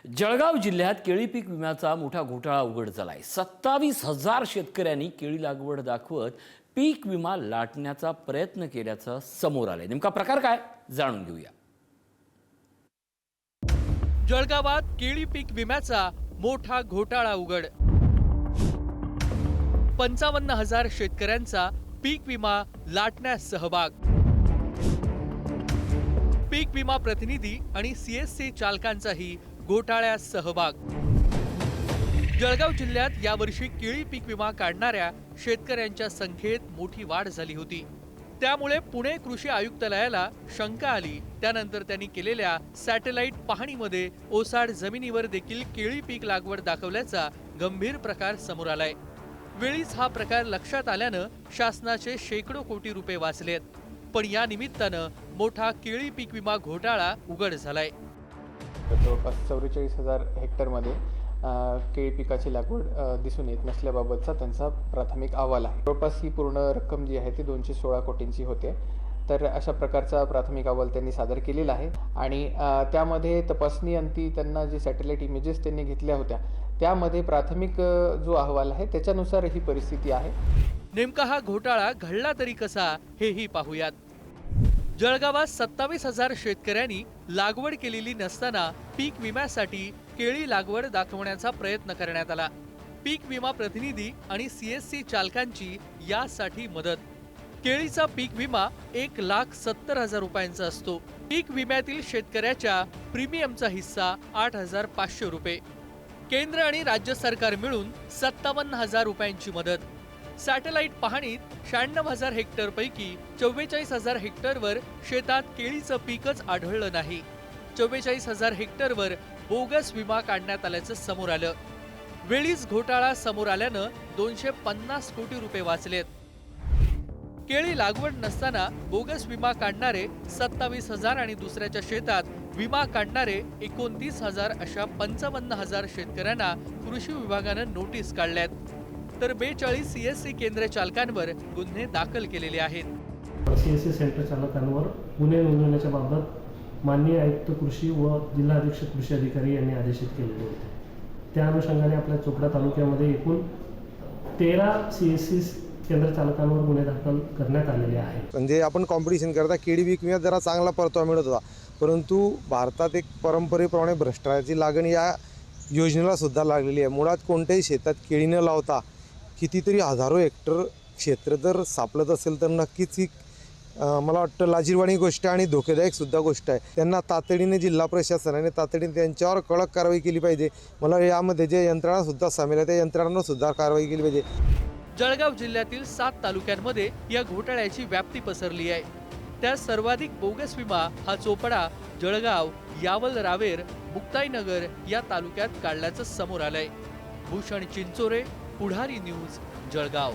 जळगाव जिल्ह्यात केळी पीक विम्याचा मोठा घोटाळा उघड झालाय। 27,000 शेतकऱ्यांनी केळी लागवड दाखवत पीक विमा लाटण्याचा प्रयत्न केल्याचं समोर आलंय। नेमका प्रकार काय जाणून घेऊया। जळगावात केळी पीक विम्याचा मोठा घोटाळा उघड। 55,000 शेतकऱ्यांचा पीक विमा लाटण्यास सहभाग। पीक विमा प्रतिनिधी आणि सीएससी चालकांचाही घोटाळ्यात सहभाग। जळगाव जिल्ह्यात यावर्षी केळी पीक विमा काढणाऱ्या शेतकऱ्यांच्या संख्येत मोठी वाढ झाली होती। त्यामुळे पुणे कृषी आयुक्तालयाला शंका आली। त्यानंतर त्यांनी केलेल्या सॅटेलाइट पाहणीमध्ये ओसाड जमिनीवर देखील केळी पीक लागवड दाखवल्याचा गंभीर प्रकार समोर आलाय। वेळीच हा प्रकार लक्षात आल्यानं शासनाचे शेकडो कोटी रुपये वाचलेत। पण या निमित्तानं मोठा केळी पीक विमा घोटाळा उघड झालाय। जवळपास 44,000 हेक्टरमध्ये केळी पिकाची लागवड दिसून येत नसल्याबाबतचा त्यांचा प्राथमिक अहवाल आहे। जवळपास ही पूर्ण रक्कम जी आहे ती 216 कोटींची होते। तर अशा प्रकारचा प्राथमिक अहवाल त्यांनी सादर केलेला आहे आणि त्यामध्ये तपासणी अंती त्यांना जे सॅटेलाइट इमेजेस त्यांनी घेतल्या होत्या त्यामध्ये प्राथमिक जो अहवाल आहे त्याच्यानुसार ही परिस्थिती आहे। नेमका हा घोटाळा घडला तरी कसा हेही पाहूयात। जळगावात 27,000 शेतकऱ्यांनी लागवड केलेली नसताना पीक विम्यासाठी केळी लागवड दाखवण्याचा प्रयत्न करण्यात आला। पीक विमा प्रतिनिधी आणि सीएससी चालकांची यासाठी मदत। केळीचा पीक विमा 1,70,000 रुपयांचा असतो। पीक विम्यातील शेतकऱ्याच्या प्रीमियमचा हिस्सा 8,500 रुपये। केंद्र आणि राज्य सरकार मिळून 57,000 रुपयांची मदत। सॅटेलाइट पाहणीत 96,000 हेक्टर पैकी 44,000 हेक्टरवर शेतात केळीचं पीकच आढळलं नाही। 44,000 हेक्टरवर बोगस विमा काढण्यात आल्याचं समोर आलं। वेळीच घोटाळा समोर आल्यानं 250 कोटी रुपये वाचलेत। केळी लागवड नसताना बोगस विमा काढणारे 27,000 आणि दुसऱ्याच्या शेतात विमा काढणारे 29,000 अशा 55,000 शेतकऱ्यांना कृषी विभागानं नोटीस काढल्यात। तर 42 सीएससी केंद्र चालकांवर गुन्हे दाखल केलेले आहेत। सीएससी सेंटर चालकांवर गुन्हे नोंदवण्याच्या बाबत माननीय आयुक्त कृषी व जिल्हा अधीक्षक कृषी अधिकारी यांनी आदेशित केलेले होते। त्या अनुषंगाने आपल्या चोपडा तालुक्यामध्ये एकूण 13 सीएससी केंद्र चालकांवर गुन्हे दाखल करण्यात आलेले आहेत। म्हणजे आपण कॉम्पिटिशन करता केळी पीक विम्यात जरा चांगला परतावा मिळत होता, परंतु भारतात एक परंपरेप्रमाणे भ्रष्टाचाराची लागण या योजनेला सुद्धा लागलेली आहे। मुळात कोणत्याही शेतात केळी न लावता कितीतरी हजारो हेक्टर क्षेत्र जर सापडत असेल तर नक्कीच ही मला वाटतं लाजिरवाणी गोष्ट आणि धोकेदायक सुद्धा गोष्ट आहे। त्यांना तातडीने जिल्हा प्रशासनाने तातडीने त्यांच्यावर कडक कारवाई केली पाहिजे। मला यामध्ये जे यंत्रणा सुद्धा सामील आहे त्या यंत्रणांवर सुद्धा कारवाई केली पाहिजे। जळगाव जिल्ह्यातील 7 तालुक्यांमध्ये या घोटाळ्याची व्याप्ती पसरली आहे। त्यात सर्वाधिक बोगस विमा हा चोपडा, जळगाव, यावल, रावेर, मुक्ताईनगर या तालुक्यात काढल्याचं समोर आलंय। भूषण चिंचोरे, पुढारी न्यूज, जळगाव।